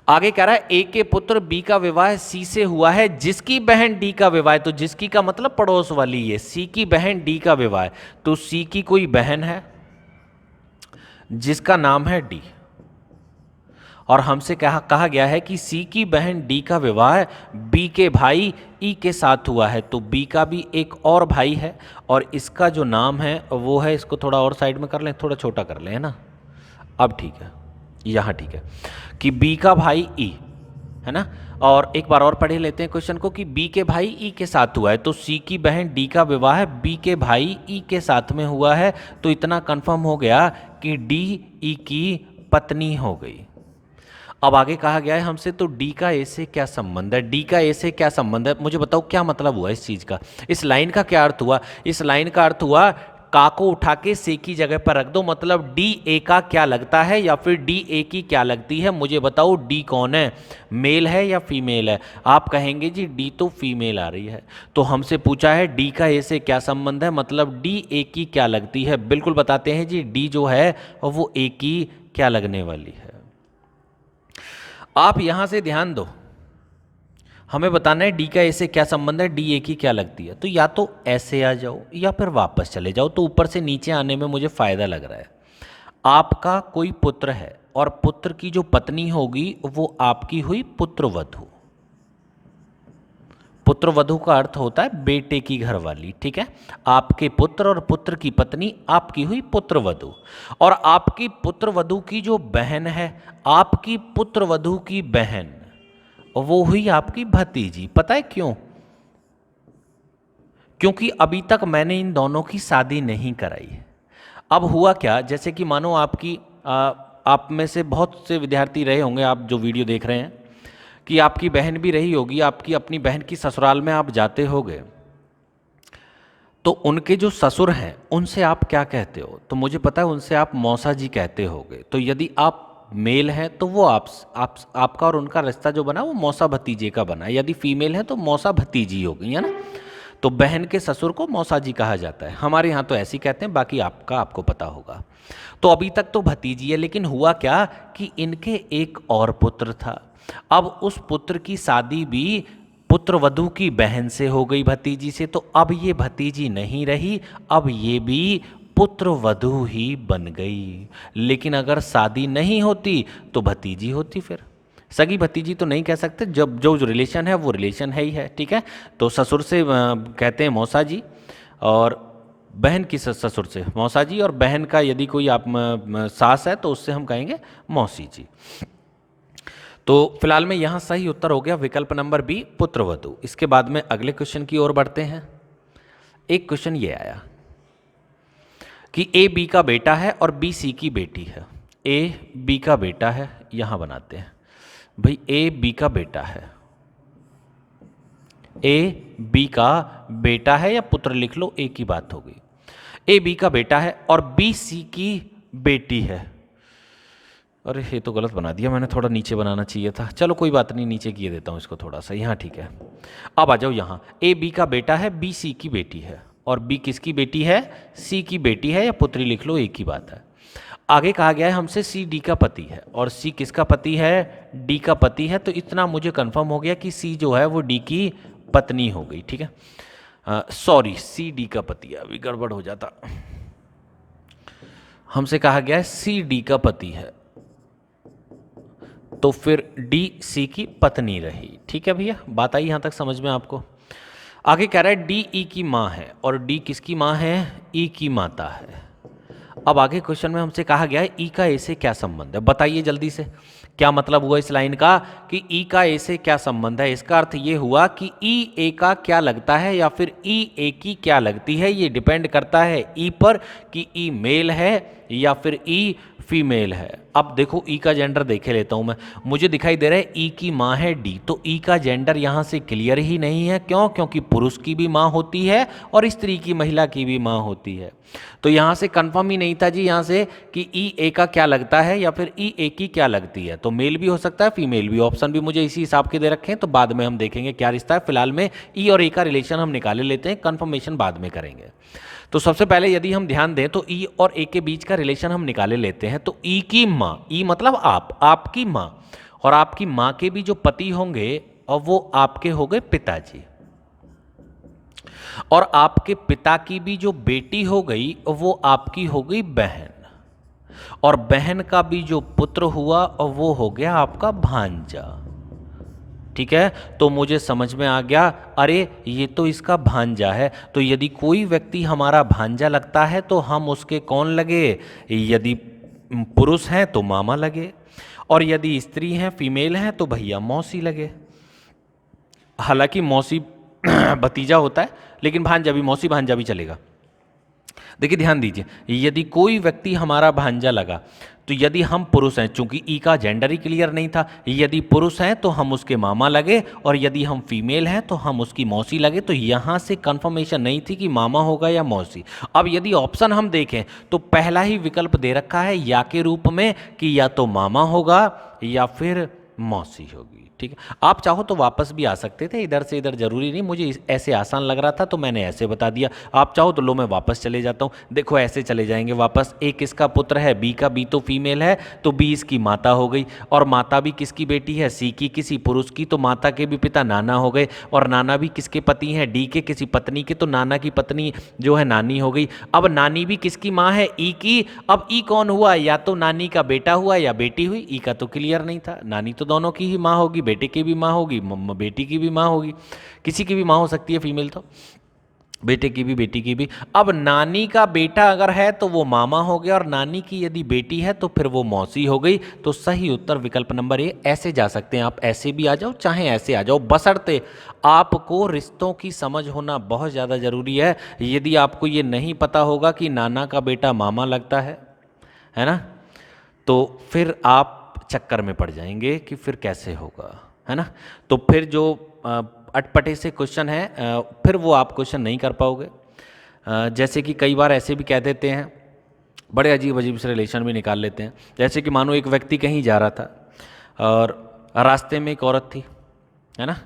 आगे कह रहा है ए के पुत्र बी का विवाह सी से हुआ है, जिसकी बहन डी का विवाह। तो जिसकी का मतलब पड़ोस वाली, ये सी की बहन डी का विवाह। तो सी की कोई बहन है जिसका नाम है डी, और हमसे कहा गया है कि सी की बहन डी का विवाह बी के भाई ई के साथ हुआ है। तो बी का भी एक और भाई है, और इसका जो नाम है वो है, इसको थोड़ा और साइड में कर लें, थोड़ा छोटा कर लें, है ना। अब ठीक है, यहाँ ठीक है कि बी का भाई ई है ना। और एक बार और पढ़े लेते हैं क्वेश्चन को कि बी के भाई ई के साथ हुआ है। तो सी की बहन डी का विवाह बी के भाई ई के साथ में हुआ है। तो इतना कंफर्म हो गया कि डी ई की पत्नी हो गई। अब आगे कहा गया है हमसे, तो डी का ए से क्या संबंध है? डी का ए से क्या संबंध है, मुझे बताओ क्या मतलब हुआ इस चीज़ का। इस लाइन का क्या अर्थ हुआ? इस लाइन का अर्थ हुआ का को उठा के से की जगह पर रख दो, मतलब डी ए का क्या लगता है या फिर डी ए की क्या लगती है। मुझे बताओ डी कौन है, मेल है या फीमेल है? आप कहेंगे जी डी तो फीमेल आ रही है। तो हमसे पूछा है डी का ए से क्या संबंध है, मतलब डी ए की क्या लगती है। बिल्कुल बताते हैं जी, डी जो है वो ए की क्या लगने वाली है। आप यहां से ध्यान दो, हमें बताना है डी का ए से क्या संबंध है, डी ए की क्या लगती है। तो या तो ऐसे आ जाओ या फिर वापस चले जाओ। तो ऊपर से नीचे आने में मुझे फायदा लग रहा है। आपका कोई पुत्र है और पुत्र की जो पत्नी होगी वो आपकी हुई पुत्रवधू। पुत्रवधू का अर्थ होता है बेटे की घरवाली, ठीक है। आपके पुत्र और पुत्र की पत्नी आपकी हुई पुत्रवधू, और आपकी पुत्रवधू की जो बहन है, आपकी पुत्रवधू की बहन, वो हुई आपकी भतीजी। पता है क्यों? क्योंकि अभी तक मैंने इन दोनों की शादी नहीं कराई है। अब हुआ क्या, जैसे कि मानो आपकी आप में से बहुत से विद्यार्थी रहे होंगे, आप जो वीडियो देख रहे हैं, कि आपकी बहन भी रही होगी, आपकी अपनी बहन की ससुराल में आप जाते होगे, तो उनके जो ससुर हैं उनसे आप क्या कहते हो? तो मुझे पता है उनसे आप मौसा जी कहते होगे। तो यदि आप मेल हैं तो वो आपका और उनका रिश्ता जो बना वो मौसा भतीजे का बना। यदि फीमेल है तो मौसा भतीजी हो गई, है ना। तो बहन के ससुर को मौसा जी कहा जाता है, हमारे यहाँ तो ऐसे ही कहते हैं, बाकी आपको पता होगा। तो अभी तक तो भतीजी है, लेकिन हुआ क्या कि इनके एक और पुत्र था। अब उस पुत्र की शादी भी पुत्रवधू की बहन से हो गई, भतीजी से। तो अब ये भतीजी नहीं रही, अब ये भी पुत्रवधू ही बन गई। लेकिन अगर शादी नहीं होती तो भतीजी होती फिर, सगी भतीजी तो नहीं कह सकते, जब जो रिलेशन है वो रिलेशन है ही है, ठीक है। तो ससुर से कहते हैं मौसा जी, और बहन की ससुर से मौसा जी, और बहन का यदि कोई आप सास है तो उससे हम कहेंगे मौसी जी। तो फिलहाल में यहाँ सही उत्तर हो गया विकल्प नंबर बी, पुत्रवधू। इसके बाद में अगले क्वेश्चन की ओर बढ़ते हैं। एक क्वेश्चन ये आया कि ए बी का बेटा है और बी सी की बेटी है। ए बी का बेटा है, यहां बनाते हैं भाई, ए बी का बेटा है, ए बी का बेटा है, या पुत्र लिख लो, एक ही बात हो गई। ए बी का बेटा है और बी सी की बेटी है। अरे ये तो गलत बना दिया मैंने, थोड़ा नीचे बनाना चाहिए था, चलो कोई बात नहीं, नीचे किए देता हूँ इसको थोड़ा सा, यहाँ ठीक है। अब आ जाओ यहाँ, ए बी का बेटा है, बी सी की बेटी है, और बी किसकी बेटी है, सी की बेटी है, या पुत्री लिख लो, एक ही बात है। आगे कहा गया है हमसे सी डी का पति है, और सी किसका पति है, डी का पति है। तो इतना मुझे कंफर्म हो गया कि सी जो है वो डी की पत्नी हो गई, ठीक है। सॉरी, सी डी का पति है, अभी गड़बड़ हो जाता। हमसे कहा गया है सी डी का पति है, तो फिर डी सी की पत्नी रही, ठीक है भैया, बात आई यहां तक समझ में आपको। आगे कह रहा है डी ई की माँ है, और डी किसकी माँ है, ई की माता है। अब आगे क्वेश्चन में हमसे कहा गया है ई का ए से क्या संबंध है, बताइए जल्दी से, क्या मतलब हुआ इस लाइन का कि ई का ए से क्या संबंध है। इसका अर्थ ये हुआ कि ई ए का क्या लगता है या फिर ई ए की क्या लगती है, ये डिपेंड करता है ई पर कि ई मेल है या फिर ई फीमेल है। अब देखो ई का जेंडर देखे लेता हूं मैं, मुझे दिखाई दे रहा है ई की माँ है डी, तो ई का जेंडर यहां से क्लियर ही नहीं है। क्यों? क्योंकि पुरुष की भी माँ होती है और स्त्री की, महिला की भी माँ होती है। तो यहां से कंफर्म ही नहीं था जी यहां से कि ई ए का क्या लगता है या फिर ई ए की क्या लगती है। तो मेल भी हो सकता है, फीमेल भी। ऑप्शन भी मुझे इसी हिसाब के दे रखे हैं, तो बाद में हम देखेंगे क्या रिश्ता है। फिलहाल में ई और ए का रिलेशन हम निकाले लेते हैं, कंफर्मेशन बाद में करेंगे। तो सबसे पहले यदि हम ध्यान दें तो ई और ए के बीच का रिलेशन हम निकाले लेते हैं। तो ई की माँ, ई मतलब आप, आपकी माँ, और आपकी माँ के भी जो पति होंगे और वो आपके हो गए पिताजी, और आपके पिता की भी जो बेटी हो गई वो आपकी हो गई बहन, और बहन का भी जो पुत्र हुआ वो हो गया आपका भांजा। ठीक है, तो मुझे समझ में आ गया, अरे ये तो इसका भांजा है। तो यदि कोई व्यक्ति हमारा भांजा लगता है तो हम उसके कौन लगे, यदि पुरुष हैं तो मामा लगे, और यदि स्त्री हैं, फीमेल हैं, तो भैया मौसी लगे। हालांकि मौसी भतीजा होता है, लेकिन भांजा भी, मौसी भांजा भी चलेगा। देखिए ध्यान दीजिए, यदि कोई व्यक्ति हमारा भांजा लगा तो यदि हम पुरुष हैं, चूंकि ई का जेंडर ही क्लियर नहीं था, यदि पुरुष हैं तो हम उसके मामा लगे, और यदि हम फीमेल हैं तो हम उसकी मौसी लगे। तो यहां से कंफर्मेशन नहीं थी कि मामा होगा या मौसी। अब यदि ऑप्शन हम देखें तो पहला ही विकल्प दे रखा है या के रूप में कि या तो मामा होगा या फिर मौसी होगी। ठीक है, आप चाहो तो वापस भी आ सकते थे, इधर से इधर, जरूरी नहीं। मुझे ऐसे आसान लग रहा था तो मैंने ऐसे बता दिया। आप चाहो तो लो मैं वापस चले जाता हूँ, देखो ऐसे चले जाएंगे वापस। ए किसका पुत्र है, बी का, बी तो फीमेल है, तो बी इसकी माता हो गई, और माता भी किसकी बेटी है, सी की, किसी पुरुष की, तो माता के भी पिता नाना हो गए, और नाना भी किसके पति हैं, डी के, किसी पत्नी के, तो नाना की पत्नी जो है नानी हो गई। अब नानी भी किसकी माँ है, ई की। अब ई कौन हुआ, या तो नानी का बेटा हुआ या बेटी हुई। ई का तो क्लियर नहीं था, नानी तो दोनों की ही माँ होगी, बेटे की भी माँ होगी, बेटी की भी माँ होगी, किसी की भी माँ हो सकती है फीमेल, तो बेटे की भी, बेटी की भी। अब नानी का बेटा अगर है तो वो मामा हो गया, और नानी की यदि बेटी है तो फिर वो मौसी हो गई। तो सही उत्तर विकल्प नंबर ए। ऐसे जा सकते हैं आप, ऐसे भी आ जाओ चाहे ऐसे आ जाओ, बशर्ते आपको रिश्तों की समझ होना बहुत ज़्यादा ज़रूरी है। यदि आपको ये नहीं पता होगा कि नाना का बेटा मामा लगता है ना, तो फिर आप चक्कर में पड़ जाएंगे कि फिर कैसे होगा, है ना। तो फिर जो अटपटे से क्वेश्चन है, फिर वो आप क्वेश्चन नहीं कर पाओगे। जैसे कि कई बार ऐसे भी कह देते हैं, बड़े अजीब अजीब से रिलेशन भी निकाल लेते हैं। जैसे कि मानो एक व्यक्ति कहीं जा रहा था और रास्ते में एक औरत थी, है ना।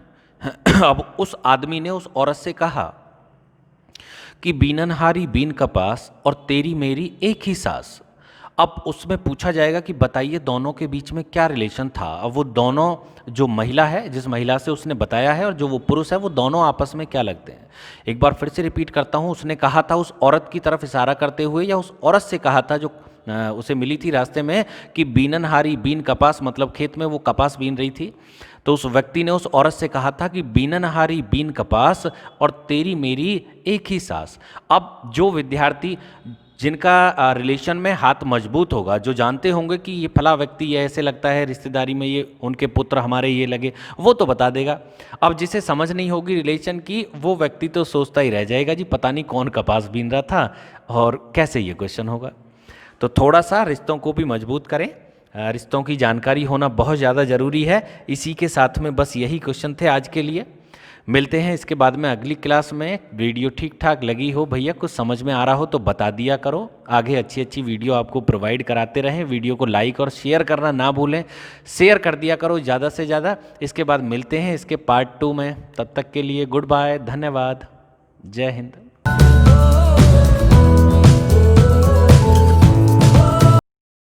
अब उस आदमी ने उस औरत से कहा कि बीननहारी बीन कपास और तेरी मेरी एक ही सास। अब उसमें पूछा जाएगा कि बताइए दोनों के बीच में क्या रिलेशन था। अब वो दोनों, जो महिला है, जिस महिला से उसने बताया है, और जो वो पुरुष है, वो दोनों आपस में क्या लगते हैं। एक बार फिर से रिपीट करता हूँ, उसने कहा था उस औरत की तरफ इशारा करते हुए, या उस औरत से कहा था जो उसे मिली थी रास्ते में कि बीननहारी, बीन कपास मतलब खेत में वो कपास बीन रही थी। तो उस व्यक्ति ने उस औरत से कहा था कि बीननहारी बीन कपास और तेरी मेरी एक ही सांस। अब जो विद्यार्थी जिनका रिलेशन में हाथ मजबूत होगा, जो जानते होंगे कि ये फला व्यक्ति, ये ऐसे लगता है रिश्तेदारी में, ये उनके पुत्र हमारे ये लगे, वो तो बता देगा। अब जिसे समझ नहीं होगी रिलेशन की, वो व्यक्ति तो सोचता ही रह जाएगा जी पता नहीं कौन कपास बीन रहा था और कैसे ये क्वेश्चन होगा। तो थोड़ा सा रिश्तों को भी मजबूत करें, रिश्तों की जानकारी होना बहुत ज़्यादा ज़रूरी है। इसी के साथ में बस यही क्वेश्चन थे आज के लिए। मिलते हैं इसके बाद में अगली क्लास में। वीडियो ठीक ठाक लगी हो भैया, कुछ समझ में आ रहा हो तो बता दिया करो, आगे अच्छी अच्छी वीडियो आपको प्रोवाइड कराते रहें। वीडियो को लाइक और शेयर करना ना भूलें, शेयर कर दिया करो ज़्यादा से ज़्यादा। इसके बाद मिलते हैं इसके पार्ट 2 में, तब तक के लिए गुड बाय, धन्यवाद, जय हिंद।